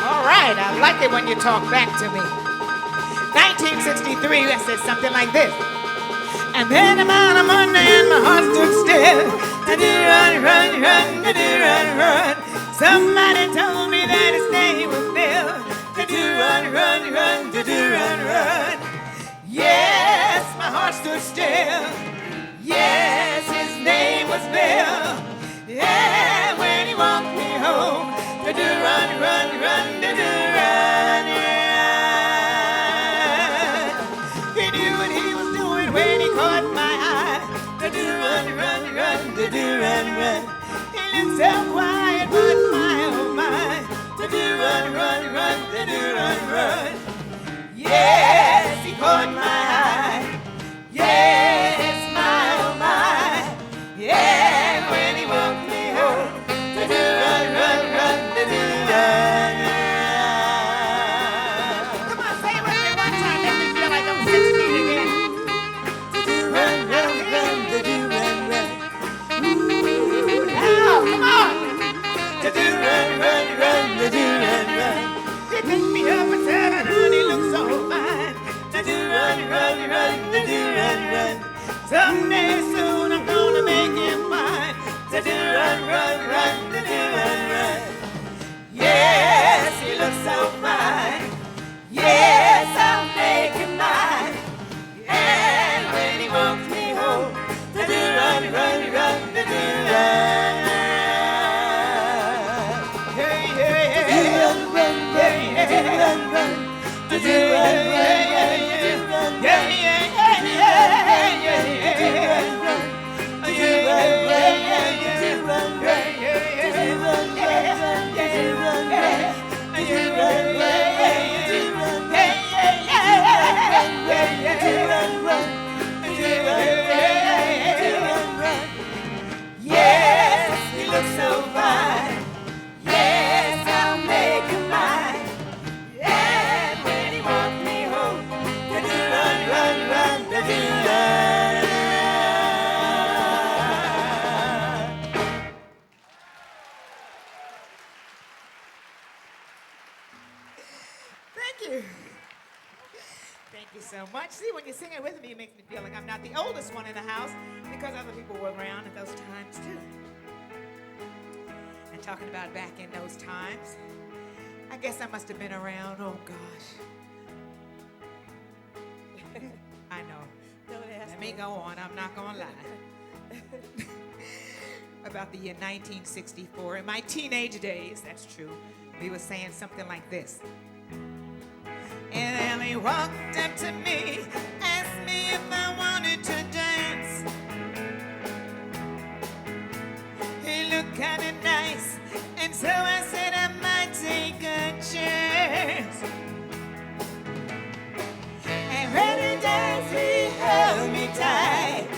All right, I like it when you talk back to me. 1963, I said something like this. And then about a Monday and my heart stood still. I did run, run, run, I did run, run. Somebody told me that his name was Bill. I did run, run, run, I did run, run. Yes, my heart stood still. Yes, his name was Bill. Yeah, when he walked me home. I did run, run, run, I did run, run. He knew what he was doing when he caught my eye. I did run, run, run, I did run, run. He looked so quiet, but my, oh my. I did run, run, run, I did run, run. Yes, he caught my eye. Yes, my, oh my. Yeah, when he walked me home. I did run, run, run, I did run. Come on, say it with me one time. Make me feel like I'm 16 again. Run, run, run, I did run, run. Ooh, now, come on. I did run, run, run, I did run, run. He picked me up and said, honey, look so fine. I did run, run, run, I did run, run. Someday soon I'm gonna make him mine. I did run, run, run, I did run, run. Yes, he looks so fine. Yes, I'll make him mine. And when he walks me home, I did run, run, run, I did run. Hey, hey, hey, run, run, run, I did run, run. I did run, run, run, I did run, run. Yeah, yeah, yeah, yeah, yeah, yeah. I did run, run. I did run, run, run, I did run, run. I did run, run, run, I did run, run. I did run, run, run, I did run, run. I did run, run, I did run, run. I did run, run. Yes, he looks so fine. Yes, I'll make him mine. And when he walked me home, I did run, run, run, I did run. Thank you. Thank you so much. See, when you sing it with me, it makes me feel like I'm not the oldest one in the house because other people were around at those times too. And talking about back in those times, I guess I must have been around, oh gosh. I know. Don't ask Let me go on, I'm not gonna lie. About the year 1964, in my teenage days, that's true, we were saying something like this. And then he walked up to me, asked me if I wanted to dance. He looked kind of nice, and so I said I might take a chance. And when he danced, he held me tight.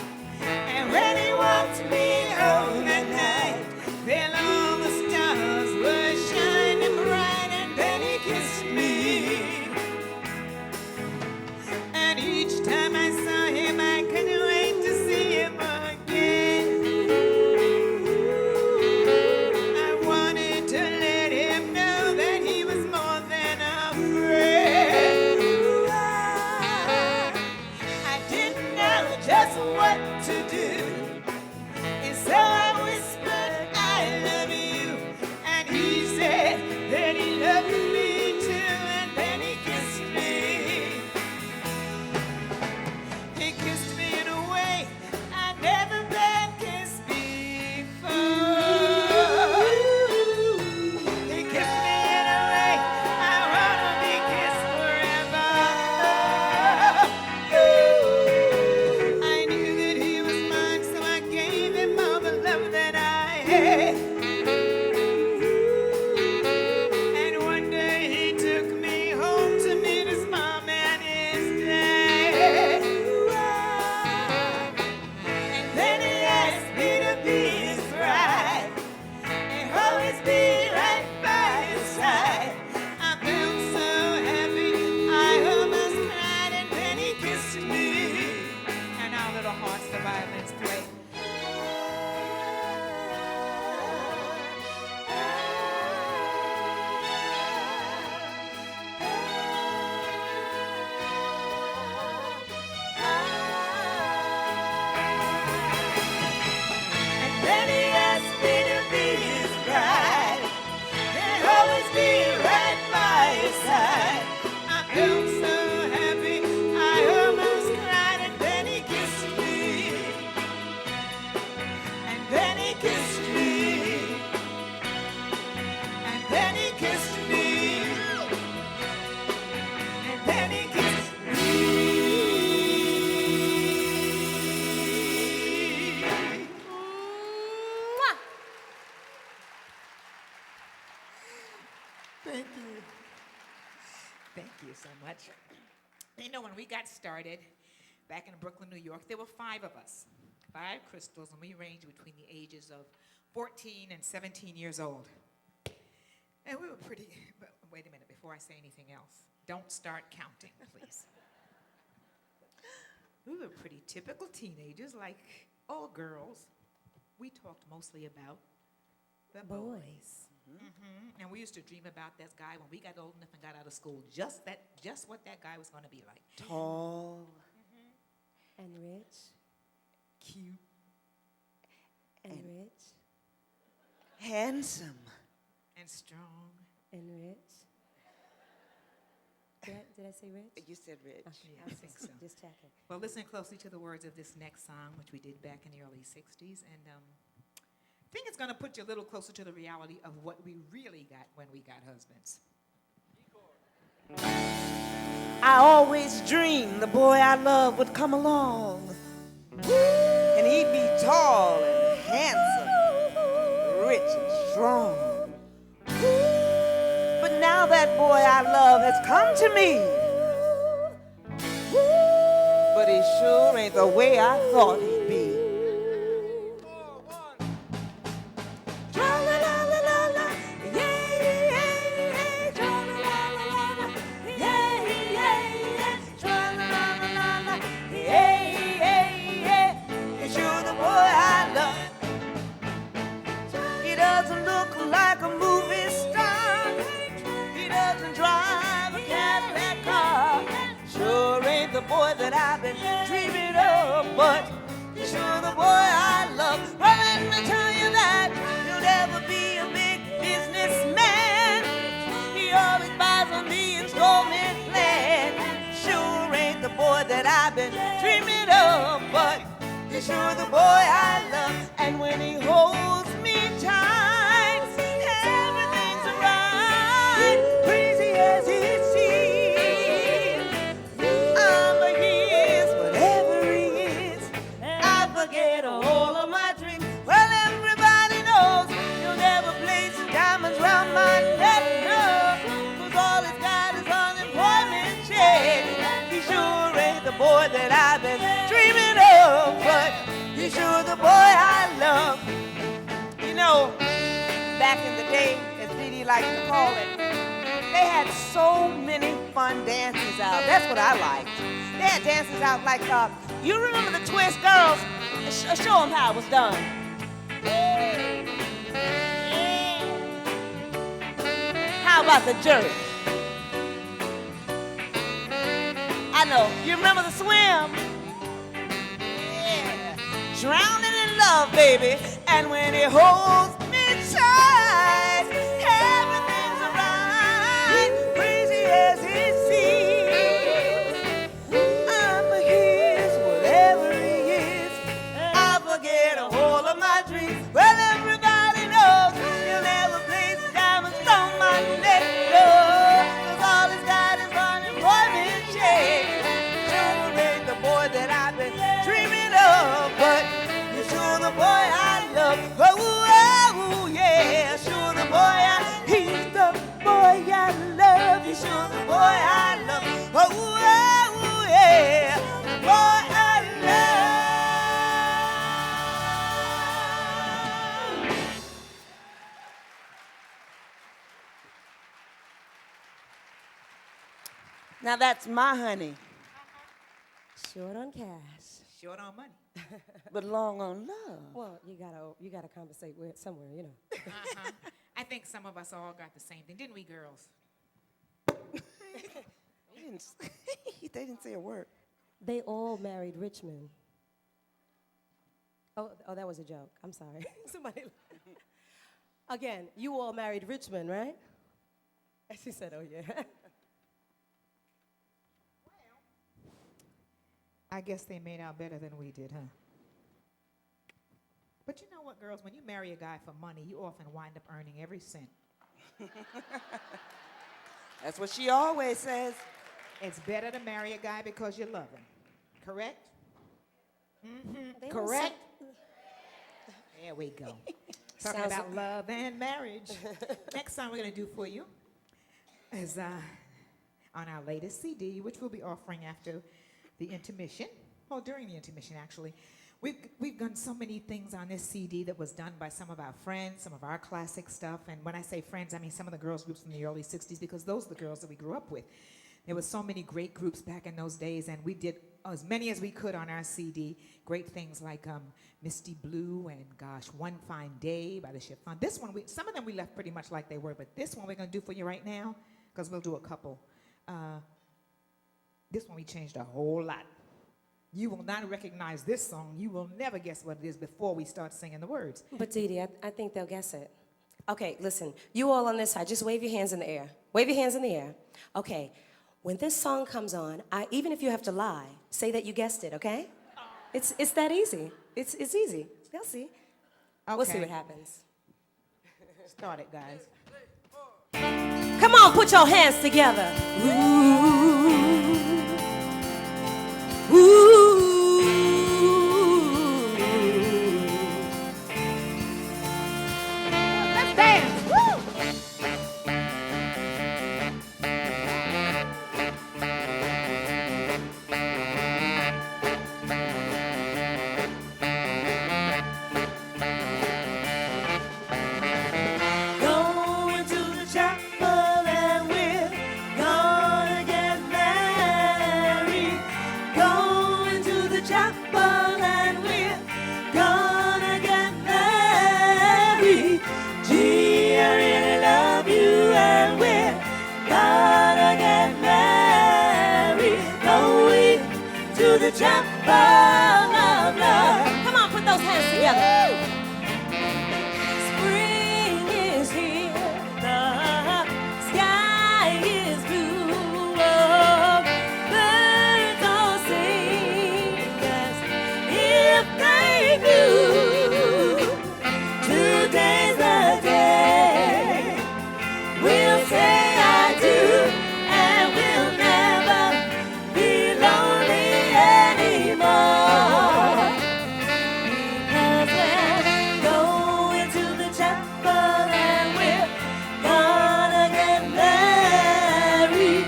And when he walked me home that night, then all the stars were shining bright, and then he kissed me. And each time I saw him, I couldn't wait to see him again. I wanted to let him know that he was more than a friend. I didn't know just what to do, and so I whispered, I love you. And he said that he loved me too, and then he kissed me. He kissed me in a way I never been kissed before. He kissed me in a way I wanna be kissed forever. I knew that he was mine, so I gave him all the love that I had. And one day he took me home to meet his mom and his dad. And then he asked me to be his bride and always be right by his side. I felt so happy, I almost cried, and then he kissed me. And our little hearts, the violins play. Thank you. Thank you so much. You know, when we got started back in Brooklyn, New York, there were 5 of us, 5 crystals, and we ranged between the ages of 14 and 17 years old. And we were pretty, but wait a minute, before I say anything else, don't start counting, please. We were pretty typical teenagers, like all girls. We talked mostly about the boys. Mm-hmm. And we used to dream about this guy when we got old enough and got out of school, just what that guy was going to be like. Tall. And rich. Cute. And rich. Handsome. And strong. And rich. Did I say rich? You said rich. Okay, Yeah, I think so. Just checking. Well, listen closely to the words of this next song, which we did back in the early 60s. And I think it's going to put you a little closer to the reality of what we really got when we got husbands. I always dreamed the boy I loved would come along. And he'd be tall and handsome, rich and strong. But now that boy I love has come to me. But he sure ain't the way I thought he'd be. Boy that I've been dreaming of, but you're sure the boy I love. Well, let me tell you that he'll never be a big businessman. He always buys a me installment plan. Sure ain't the boy that I've been dreaming of, but you're sure the boy I love. And when he holds me tight, everything's right, crazy as it seems. Boy that I've been dreaming of, but he's sure the boy I love. You know, back in the day, as Dee Dee likes to call it, they had so many fun dances out. That's what I liked. They had dances out like, you remember the Twist Girls? Show them how it was done. How about the jerk? I know. You remember the swim? Yeah. Drowning in love, baby. And when he holds me tight, everything's right, crazy as it seems. I'm his, whatever he is. I forget a whole of my dreams. Well, everybody knows he'll never place diamonds on my neck, love. 'Cause all he's got is unemployment check. That I've been dreaming of, but you're sure the boy I love. Oh, yeah, sure the boy he's the boy I love. You're sure the boy I love. Oh, yeah, the boy I love. Now that's my honey. Short on cash. Short on money. But long on love. Well, you gotta compensate with somewhere, you know. Uh-huh. I think some of us all got the same thing, didn't we, girls? They didn't say a word. They all married rich men. Oh, that was a joke. I'm sorry. Somebody. Again, you all married rich men, right? She said, "Oh yeah." I guess they made out better than we did, huh? But you know what, girls? When you marry a guy for money, you often wind up earning every cent. That's what she always says. It's better to marry a guy because you love him. Correct? Mm-hmm. Correct? There we go. Talking Sounds about love and marriage. Next song we're going to do for you is on our latest CD, which we'll be offering after the intermission, well, during the intermission, actually. We've done so many things on this CD that was done by some of our friends, some of our classic stuff. And when I say friends, I mean some of the girls groups from the early 60s, because those are the girls that we grew up with. There was so many great groups back in those days, and we did as many as we could on our CD. Great things like Misty Blue and, gosh, One Fine Day by the Chiffon. This one, some of them we left pretty much like they were, but this one we're going to do for you right now, because we'll do a couple. This one we changed a whole lot. You will not recognize this song. You will never guess what it is before we start singing the words. But Dee Dee, I think they'll guess it. Okay, listen, you all on this side, just wave your hands in the air. Wave your hands in the air. Okay, when this song comes on, even if you have to lie, say that you guessed it, okay? It's that easy. It's easy. They'll see. Okay. We'll see what happens. Start it, guys. Come on, put your hands together. Ooh. Ooh. Let's dance. Woo! Going to the chapel and we're gonna get married. Going to the chapel and we're gonna get married. Gee, I really love you and we're gonna get married. Going to the chapel of love. Come on, put those hands together. Spring is here, the sky is blue, oh, birds all sing as if they knew. Today's the day we'll say I do, and we'll never be lonely anymore. Because we're going to the chapel and we're gonna get married.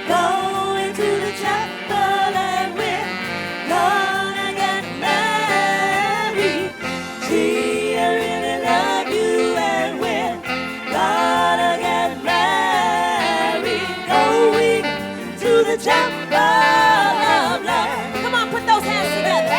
Going to the chapel and we're gonna get married. Gee, I really love you and we're gonna get married. Going to the chapel of love. Come on, put those hands together.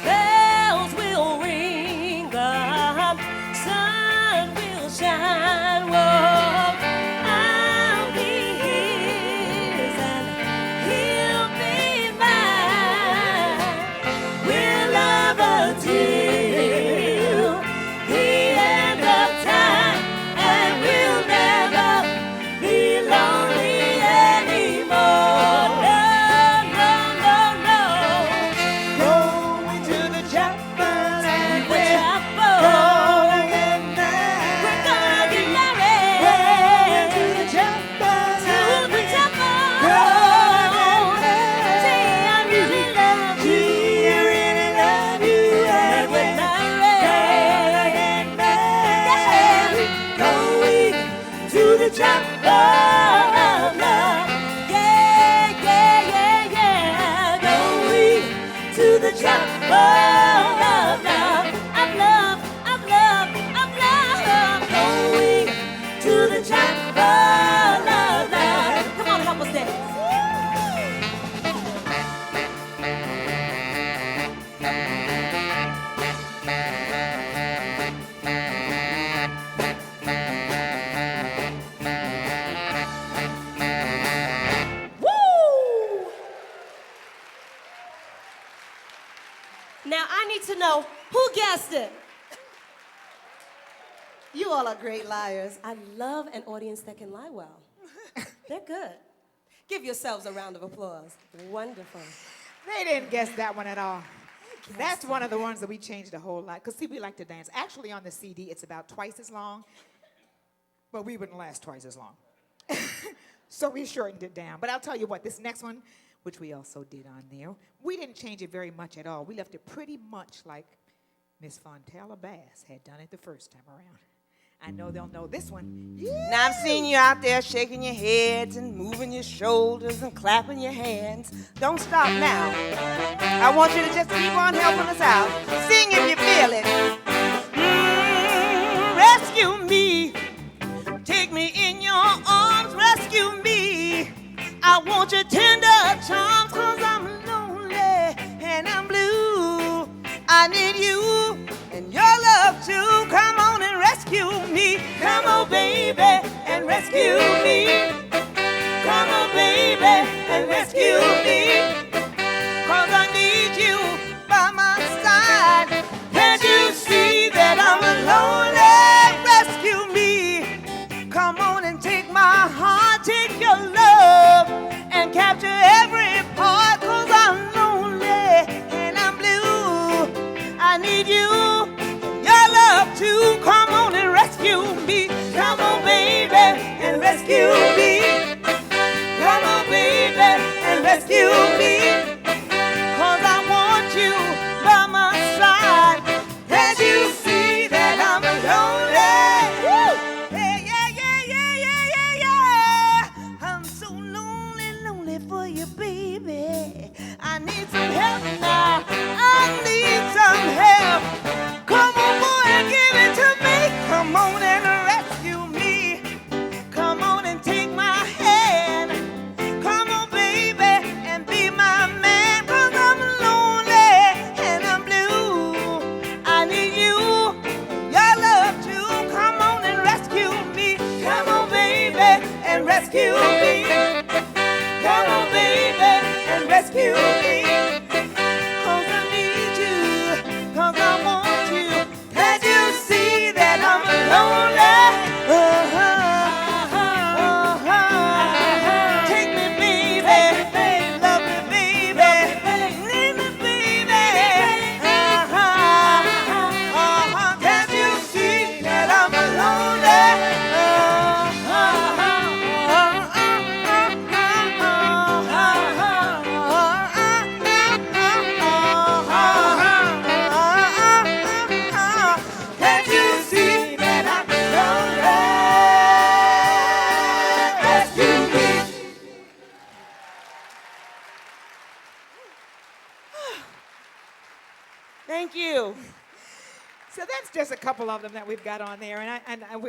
Bells will ring, the sun will shine. Whoa, I'll be his and he'll be mine. We'll love until the end of time, and we'll never be lonely anymore. No, no, no, no. Going to the chapel and we're gonna get married. We're gonna get married. Going to the chapel. To the chapel. Gee, I really love you. Gee, I really love you. And we're married. Gonna get married. Going to the chapel of love. Yeah, yeah, yeah, yeah. Going to the chapel of love. Of love, of love, of love. Going to the chapel of love. Come on, help us dance. Woo! Now I need to know who guessed it. You all are great liars. I love an audience that can lie well. They're good. Give yourselves a round of applause. Wonderful. They didn't guess that one at all. That's one of the ones that we changed a whole lot. Because, see, we like to dance. Actually, on the CD, it's about twice as long. But we wouldn't last twice as long. So we shortened it down. But I'll tell you what, this next one, which we also did on there, we didn't change it very much at all. We left it pretty much like Miss Fontella Bass had done it the first time around. I know they'll know this one. Yeah. Now I've seen you out there shaking your heads and moving your shoulders and clapping your hands. Don't stop now. I want you to just keep on helping us out. Sing if you feel it. Rescue me. Take me in your arms. Rescue me. I want your tender charms, 'cause I'm lonely and I'm blue. I need you and your love too. Come on and rescue me. Come on, baby, and rescue me. Come on, baby, and rescue me. 'Cause I need you by my side. Can't you see that I'm lonely? Rescue me. Come on and take my heart, take your love, and capture every part. 'Cause I'm lonely and I'm blue. I need you, your love too. Come on and rescue me. Come on, baby, and rescue me. Come on, baby, and rescue me. 'Cause I want you by my side. Can't you see that I'm lonely? Woo! Yeah, yeah, yeah, yeah, yeah, yeah, yeah. I'm so lonely, lonely for you, baby. I need some help now. I need some help. Come on, boy, and give it to me. Come on and rescue me. Come on and take my hand. Come on, baby, and be my man. 'Cause I'm lonely and I'm blue. I need you, your love too. Come on and rescue me. Come on, baby, and rescue me. Come on, baby, and rescue me. 'Cause I need you, 'cause I want you. Can't you see that I'm lonely? Take me, baby. Love me, baby. Need me, baby. Can't you see that I'm lonely? Can't you see that I'm lonely? Rescue me. Thank you. So that's just a couple of them that we've got on there.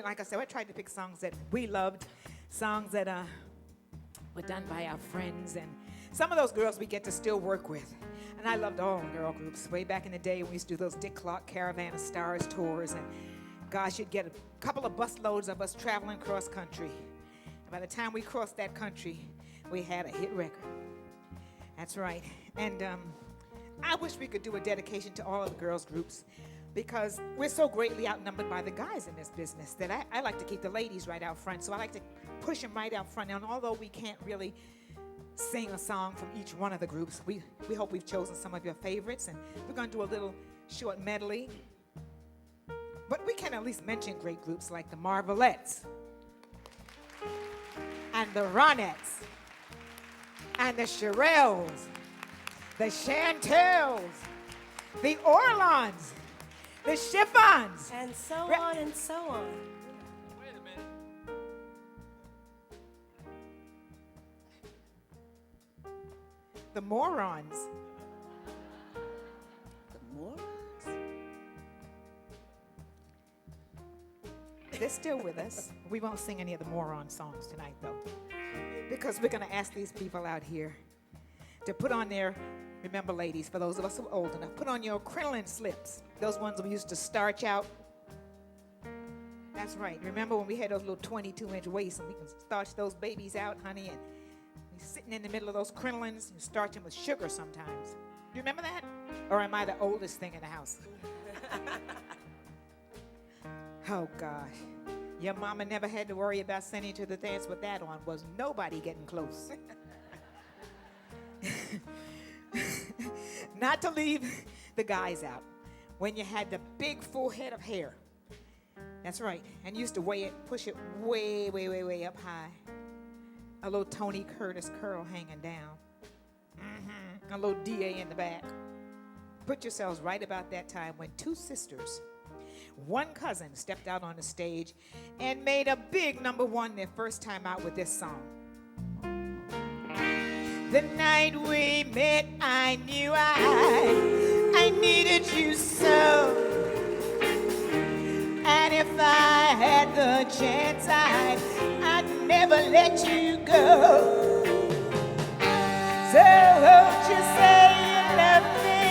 Like I said, I tried to pick songs that we loved, songs that were done by our friends. And some of those girls we get to still work with. And I loved all girl groups. Way back in the day when we used to do those Dick Clark Caravan of Stars tours. And gosh, you'd get a couple of bus loads of us traveling cross country. And by the time we crossed that country, we had a hit record. That's right. And I wish we could do a dedication to all of the girls groups, because we're so greatly outnumbered by the guys in this business that I like to keep the ladies right out front. So I like to push them right out front. And although we can't really sing a song from each one of the groups, we hope we've chosen some of your favorites. And we're going to do a little short medley. But we can at least mention great groups like the Marvelettes and the Ronettes and the Shirelles, the Chantels, the Orlons, the Chiffons. And so on and so on. Wait a minute. The Morons. The Morons? They're still with us. We won't sing any of the Moron songs tonight, though, because we're going to ask these people out here to put on their, remember, ladies, for those of us who are old enough, put on your crinoline slips, those ones we used to starch out. That's right. Remember when we had those little 22-inch waists and we can starch those babies out, honey, and we sitting in the middle of those crinolines and starch them with sugar sometimes. Do you remember that? Or am I the oldest thing in the house? Oh, gosh. Your mama never had to worry about sending you to the dance with that on. Was nobody getting close. Not to leave the guys out. When you had the big full head of hair. That's right. And you used to weigh it, push it way, way, way, way up high. a little Tony Curtis curl hanging down, a little DA in the back. Put yourselves right about that time when two sisters, one cousin, stepped out on the stage and made a big #1 their first time out with this song. The night we met, I knew I needed you so. And if I had the chance, I'd never let you go. So won't you say you love me?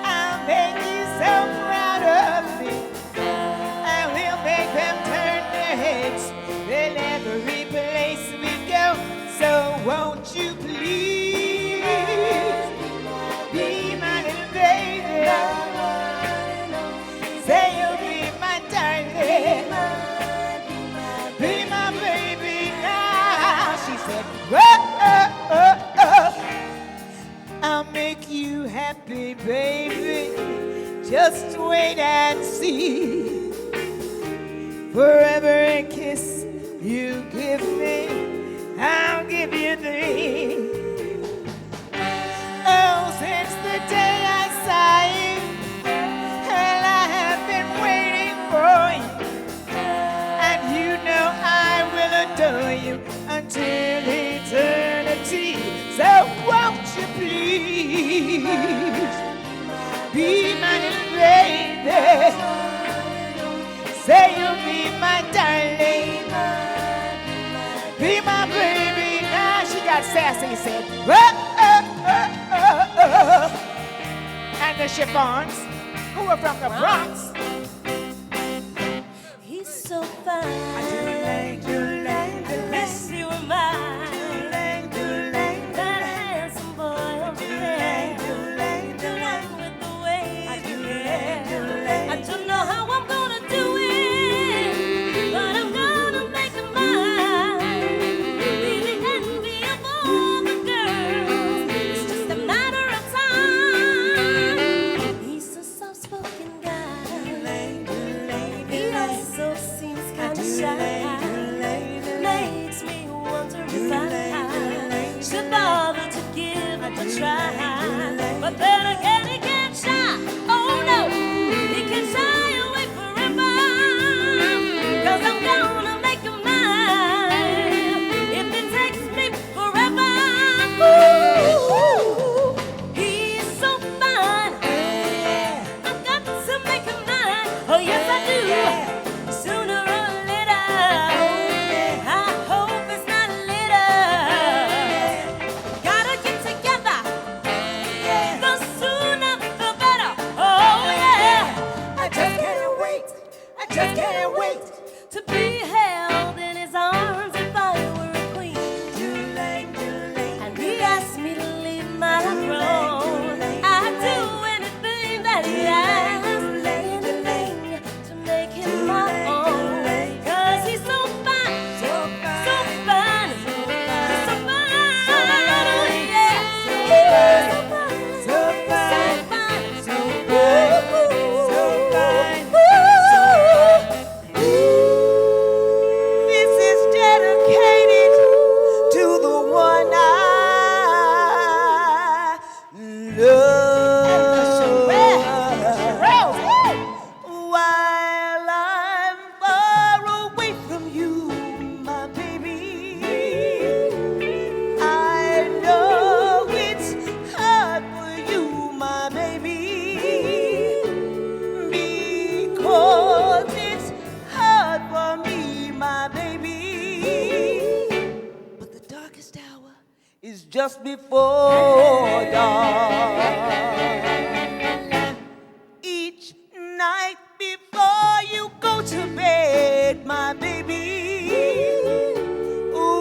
I'll make you so proud of me. I will make them turn their heads in every place we go. So won't you please be my little baby? Say you'll be my darling. Be my baby now. She said, whoa, oh, oh, oh. I'll make you happy, baby. Just wait and see. For every kiss you give me, I'll give you 3. Oh, since the day I saw you, well, I have been waiting for you. And you know I will adore you until eternity. So won't you please be my little baby? Say you'll be my darling. Be my baby. Now she got sassy, said, whoa, oh, oh, oh, oh. And the chiffons, who are from the Bronx. He's so fine. I do Unless you were mine. That handsome boy over there. The one with the wavy hair. I don't know how I'm gonna do it, but I'm gonna make it mine. Be the envy of all the girls. It's just a matter of time. He's a soft-spoken guy. He also seems kind of shy. Makes me wonder if I should bother to give it a try. But then again, he can't shy. Oh no, he can shy away forever. 'Cause I'm gonna make him mine. If it takes me forever. Ooh, he's so fine. I've got to make him mine. Oh yes, I do. Sooner or later, I hope it's not later. Gotta get together. The sooner the better. Oh yeah. I just can't wait. I just can't wait to be held in his arms if I were a queen. And he asked me to leave my throne. I'd do anything that he asked. Anything to make him my own. 'Cause he's so fine. So fine. He's so fine. Oh yeah. He's so fine. So fine. So fine. This is dedicated to the one I love. While I'm far away from you, my baby, I know it's hard for you, my baby, because it's hard for me, my baby. But the darkest hour is just before dawn. Each night before you go to bed, my baby,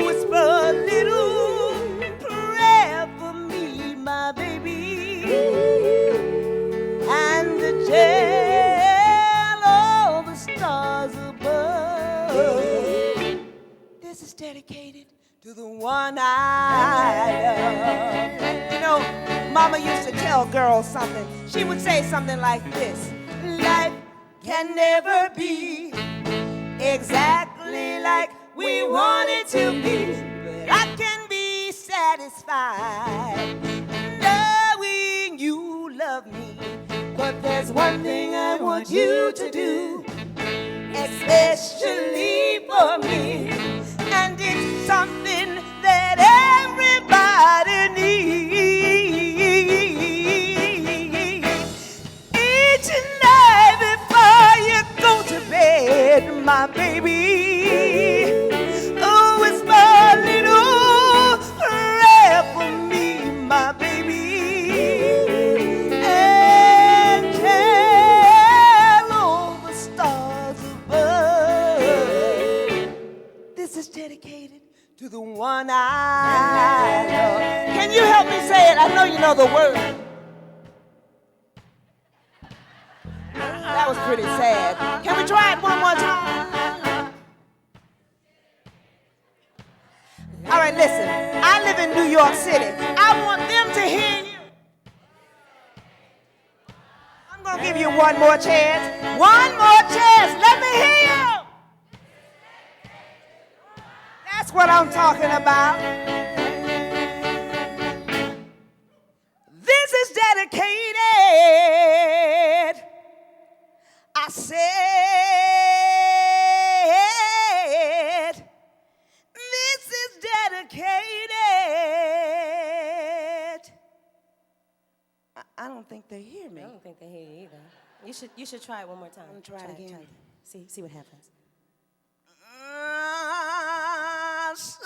whisper a little prayer for me, my baby, and tell all the stars above. This is dedicated to the one I love. You know, Mama used to tell girls something. She would say something like this: life can never be exactly like we want it to be, but I can be satisfied knowing you love me. But there's one thing I want you to do, especially for me. And it's something that everybody needs. Each night before you go to bed, my baby, oh, it's my little prayer for me, my baby. And tell all the stars above, this is dedicated to the one I love. Can you help me say it? I know you know the word. That was pretty sad. Can we try it one more time? All right, listen. I live in New York City. I want them to hear you. I'm going to give you one more chance. One more chance. Let me hear you. That's what I'm talking about. This is dedicated, I said, this is dedicated. I don't think they hear me. I don't think they hear you either. You should try it one more time. I'm gonna try it again. See what happens. I said,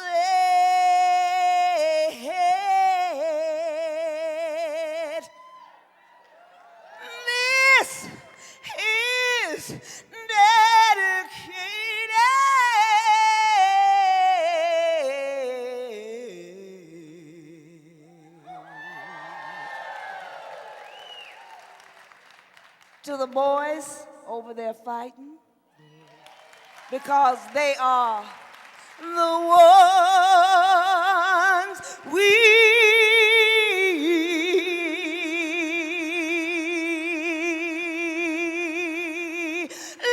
this is dedicated to the boys over there fighting, because they are the ones we love.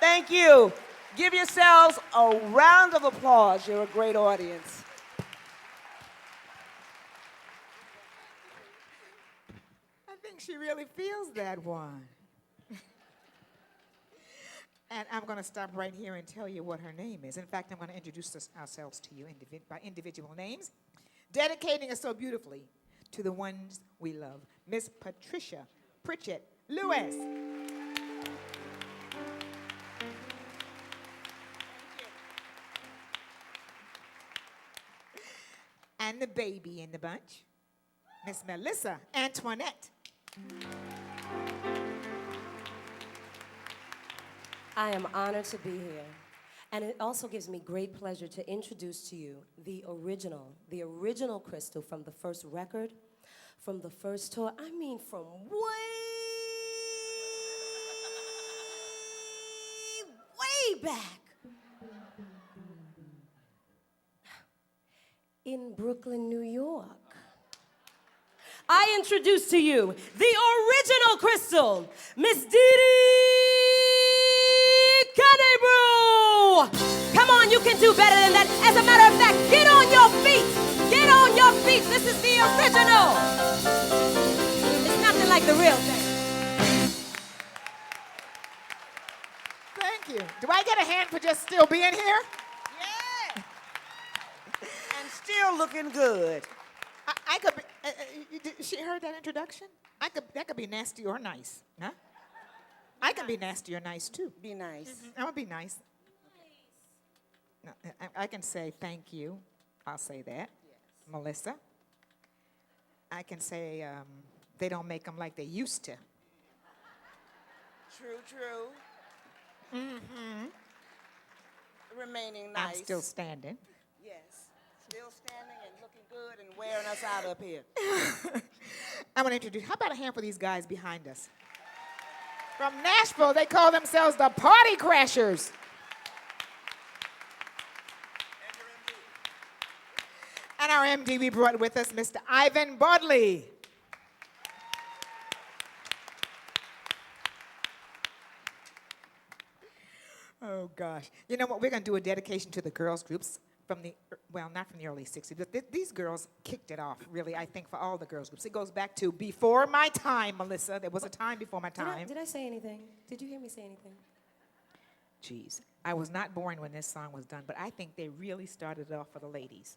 Thank you. Give yourselves a round of applause. You're a great audience. I think she really feels that one. And I'm going to stop right here and tell you what her name is. In fact, I'm going to introduce ourselves to you by individual names, dedicating us so beautifully to the ones we love. Miss Patricia Pritchett Lewis. And the baby in the bunch, Miss Melissa Antoinette. I am honored to be here. And it also gives me great pleasure to introduce to you the original Crystal from the first record, from the first tour. I mean, from way back. In Brooklyn, New York. I introduce to you the original Crystal, Miss Dee Dee Canebrew. Come on, you can do better than that. As a matter of fact, get on your feet. Get on your feet. This is the original. It's nothing like the real thing. Thank you. Do I get a hand for just still being here? Yeah. And still looking good. I could be, she heard that introduction? That could be nasty or nice, huh? I can be nasty or nice too. Be nice. I'm gonna be nice. No, I can say thank you. I'll say that. Yes. Melissa. I can say they don't make them like they used to. True. Mm-hmm. Remaining nice. I'm still standing. Yes. Still standing and looking good and wearing us out up here. I want to introduce, how about a hand for these guys behind us? From Nashville, they call themselves the Party Crashers. And our MD, we brought with us Mr. Ivan Bodley. Oh, gosh. You know what? We're going to do a dedication to the girls' groups from the, well, not from the early 60s, but these girls kicked it off, really, I think, for all the girls' groups. It goes back to before my time, Melissa. There was a time before my time. Did I say anything? Did you hear me say anything? Jeez. I was not born when this song was done, but I think they really started it off for the ladies.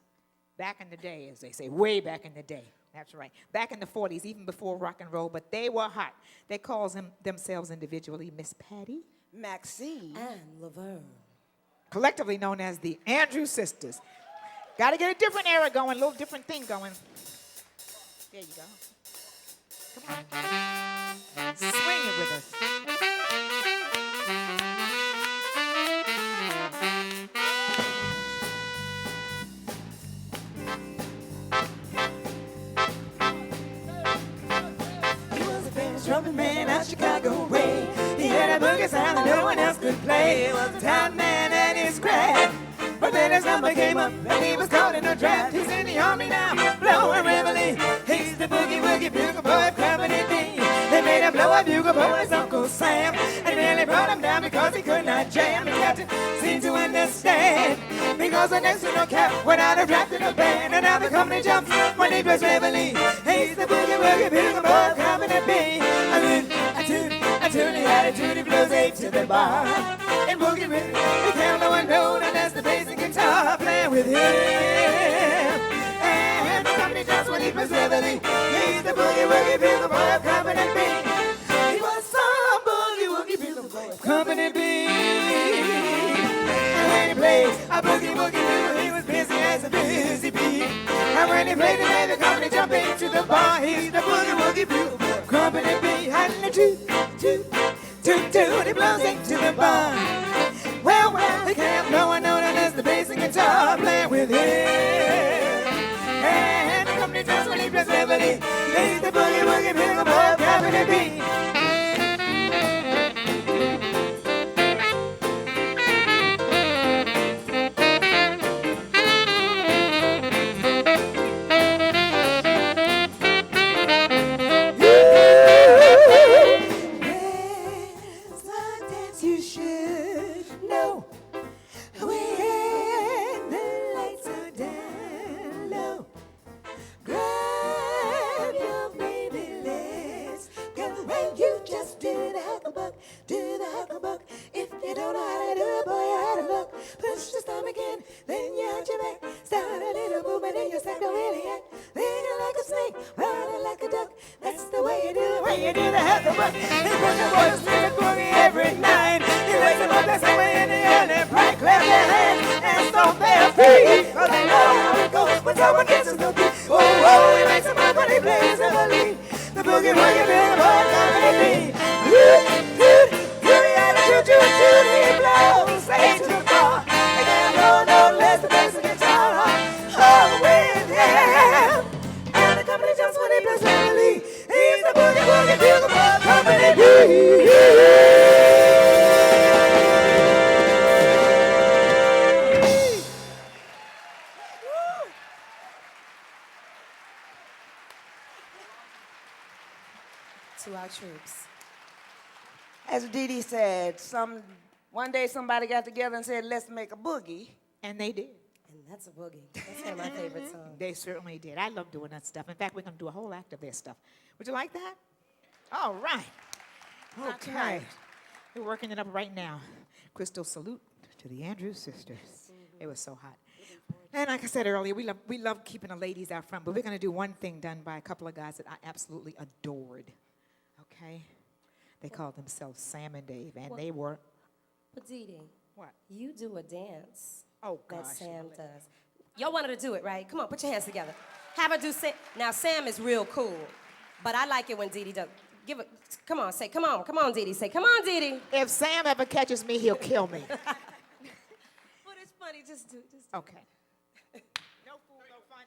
Back in the day, as they say, way back in the day. That's right. Back in the 40s, even before rock and roll, but they were hot. They called themselves individually Miss Patty, Maxine. And Laverne. collectively known as the Andrews Sisters. Got to get a different era going, a little different thing going. There you go. Come on. Swing it with us. He was a famous trumpet man out Chicago way. He had a boogie sound that no one else could play. He was a town man and his craft. But then his number came up and he was caught in a draft. He's in the army now, blowing reveille. He's the boogie woogie bugle boy of Company B. They made him blow a bugle for his Uncle Sam. And nearly brought him down because he could not jam. The captain seemed to understand, because the next to no cap went out of draft in a band. And now the company jumps when he plays reveille. He's the boogie woogie bugle boy of Company B. A tune, attitude, he blows eight to the bar. In boogie rhythm, he can't know one note unless the bass and guitar play with him. And the company jumps when he plays reveille. He's the boogie woogie bugle boy of Company B. He was some boogie woogie bugle boy of Company B. And when he played a boogie woogie bugle, he was busy as a busy bee. And when he played, he made the company jump into the bar. He's the boogie woogie bugle boy of Company B. And the toot, he blows into the bar. Well, he can't blow a note unless the bass and guitar play with him. And the company jumps when he plays reveille. He's the boogie woogie bugle boy of Company B. To our troops. As Dee Dee said, one day somebody got together and said, let's make a boogie. And they did. And that's a boogie. That's one of my favorite songs. They certainly did. I love doing that stuff. In fact, we're going to do a whole act of their stuff. Would you like that? All right. Not Okay. tonight. We're working it up right now. Crystal, salute to the Andrews Sisters. It was so hot. And like I said earlier, we love keeping the ladies out front, but we're going to do one thing done by a couple of guys that I absolutely adored. Okay? They called themselves Sam and Dave, and they were... But Dee Dee, What? you do a dance Oh, that gosh. Sam does. Y'all want her to do it, right? Come on, put your hands together. Have her do Sam. Now, Sam is real cool, but I like it when Dee Dee does. Give it. Come on, say, come on, Dee Dee. Say, come on, Dee Dee. If Sam ever catches me, he'll kill me. But it's funny, just do it. Okay. No fool, no fun.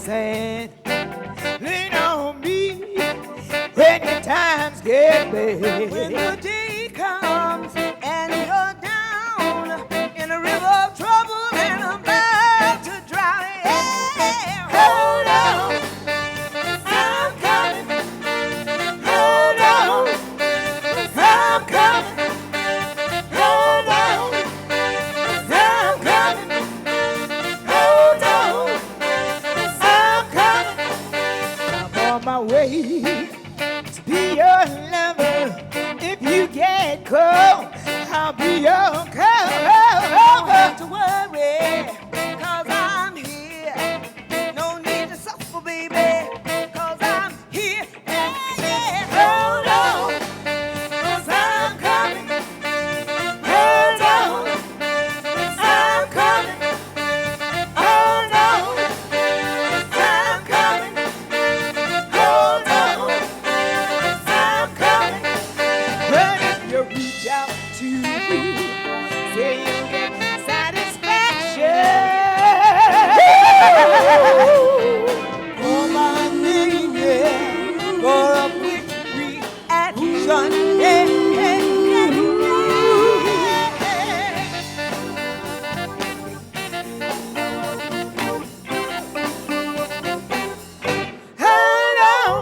sad. Lean on me when your times get bad. When the day comes and you're down in a river of trouble and I'm about to drown. Yeah, hold on, I'm coming. Hold on, I'm coming. Hold on, I'm coming. Hold on, I'm coming. I'm on my way to be your lover. If you get cold, I'll be your cold. Don't have to worry, 'cause I'm here. No need to suffer, baby, 'cause I'm here. Yeah, yeah. Hold on, 'cause I'm coming. Hold on, I'm coming. Hold on, I'm coming. Hold on, I'm coming. But if you reach out to me, say you get satisfaction. Oh, my baby, for a quick reaction. Yeah, yeah, yeah, yeah. Hold on.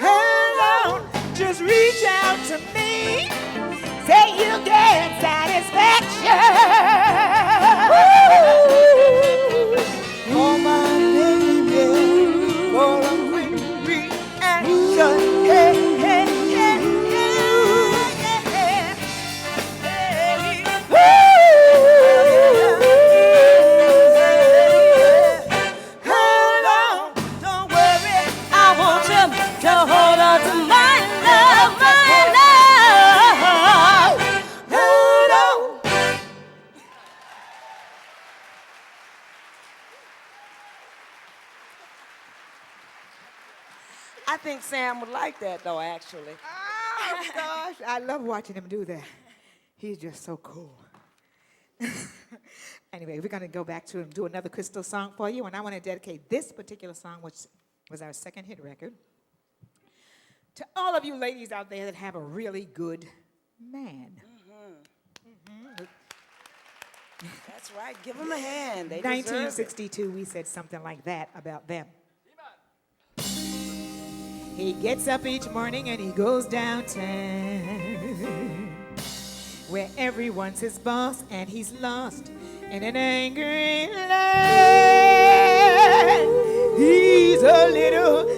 Hold on, just reach out to me. Say you get satisfaction. Oh, my baby, for a quick reaction. Yeah, yeah, yeah, yeah, yeah. Hold on, don't worry, I want you to hold on to my love, my love. Hold on. I think Sam would like that, though, actually. Oh, gosh. I love watching him do that. He's just so cool. Anyway, we're going to go back to him, do another Crystal song for you. And I want to dedicate this particular song, which was our second hit record, to all of you ladies out there that have a really good man. That's right. Give them a hand. They deserve it. 1962, we said something like that about them. He gets up each morning and he goes downtown, where everyone's his boss and he's lost in an angry land. He's a little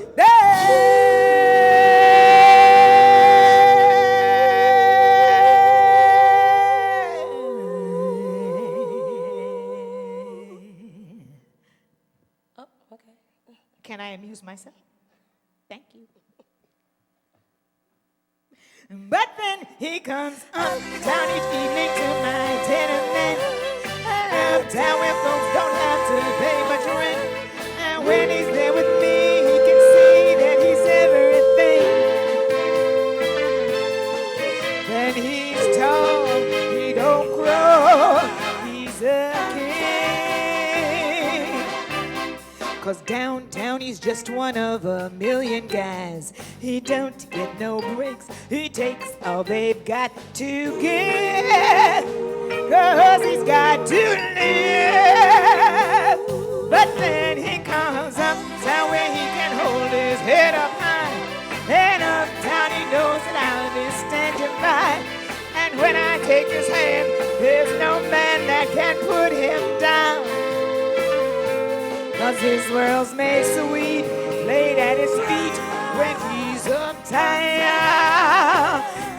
Oh, okay. Can I amuse myself? Thank you. But then he comes uptown each evening to my tenement, uptown where folks don't have to pay much rent. And when he's there with me, he can see that he's everything. Then he's tall, he don't grow, he's a king. 'Cause downtown he's just one of a million guys. He don't get no breaks, he takes all they've got to give, 'cause he's got to live. But then he comes uptown where he can hold his head up high, and uptown he knows that I'll be standing by. And when I take his hand, there's no man that can put him down. 'Cause his world's made sweet, laid at his feet when he's uptown.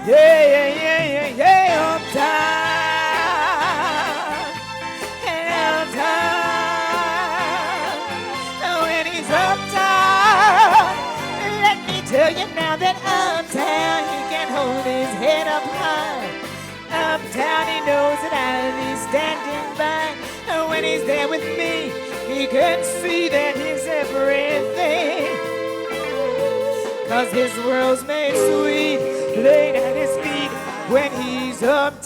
Yeah, yeah, yeah, yeah, yeah, uptown. And uptown. And when he's uptown, let me tell you now that uptown he can hold his head up high. Uptown he knows that I'll be standing by. And when he's there with me, he can see that he's everything. 'Cause his world's made sweet, laid at his feet when he's uptown.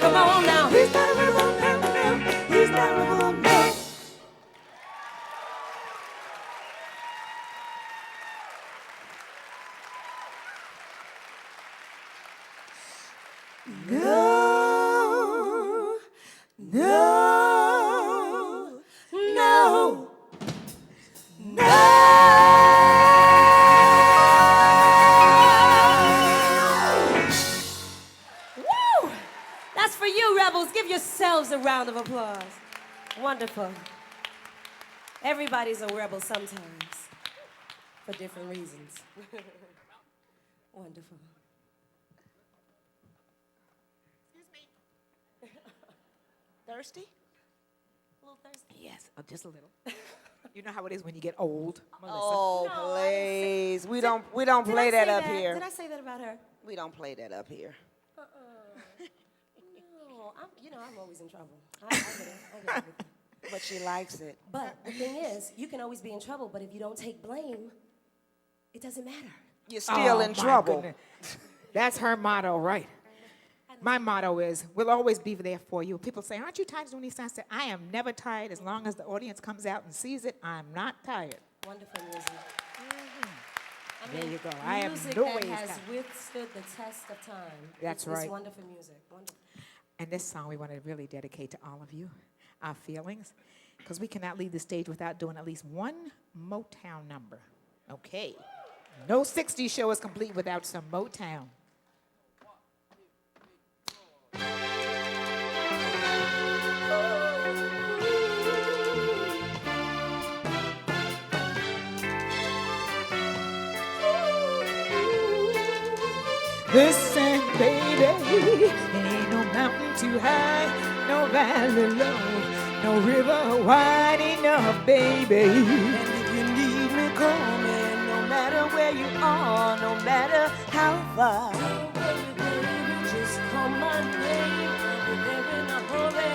Come on now. Go round of applause. Wonderful. Everybody's a rebel sometimes for different reasons. Wonderful. Excuse me. Thirsty? A little thirsty? Yes, just a little. You know how it is when you get old, Melissa. Oh, No, I didn't please. We don't Did play I that say up here. Did I say that about her? We don't play that up here. No, I'm always in trouble. I get it. I get everything. But she likes it. But the thing is, you can always be in trouble, but if you don't take blame, it doesn't matter. You're still in my trouble. goodness. That's her motto, right? My motto is, we'll always be there for you. People say, aren't you tired of doing these songs? I say, I am never tired as long as the audience comes out and sees it. I'm not tired. Wonderful music. There you go. I am music no that ways has tired. withstood the test of time. That's It's right. wonderful music. Wonderful. And this song we want to really dedicate to all of you, our feelings, because we cannot leave the stage without doing at least one Motown number. Okay. No 60s show is complete without some Motown. Listen, baby, ain't no mountain too high, no valley low, no river wide enough, baby. And if you need me, call me. No matter where you are, no matter how far. Don't worry, baby, just call my name. I'll be there in a hurry.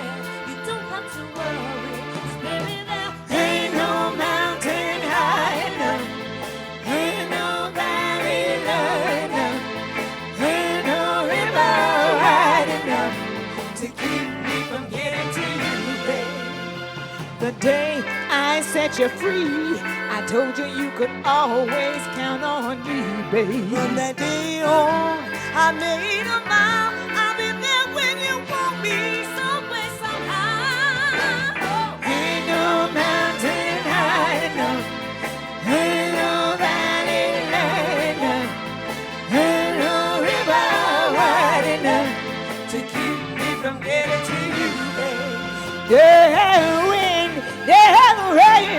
You don't have to worry, 'cause baby, there Ain't no mountain high enough, ain't no valley low enough, ain't no river wide enough to keep me from getting to you, babe. The day I set you free, I told you you could always count on me, babe. From that day on, I made a vow. I'll be there when you want me, some way, somehow. Ain't no mountain high enough, ain't no valley low enough, ain't no river wide enough to keep me from getting to you, babe. The wind, the rain,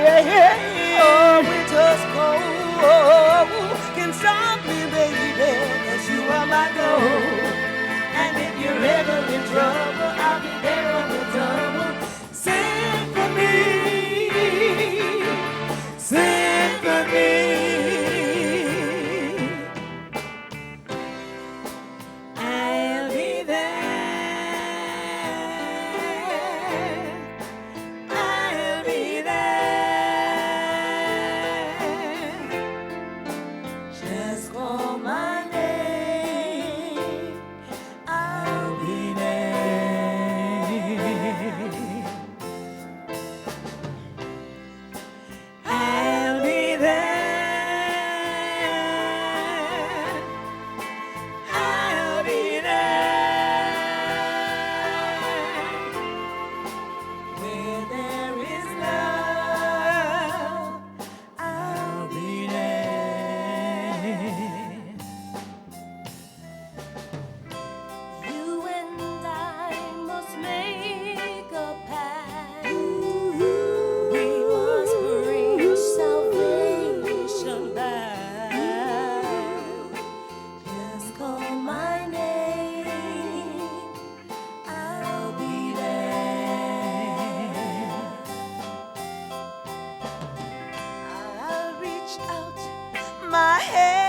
Oh, winter's cold can stop me, baby, 'cause you are my goal. and if you're ever in trouble, I'll be there on the double. Sing for me, sing for me. I'll be there. I'll be there. Just call my name. I'll be there. I'll be there. I'll be there. Where there is love, I'll be there. you and I must make a pact. We must bring salvation back. Just call my name. I'll be there. I'll reach out my hand.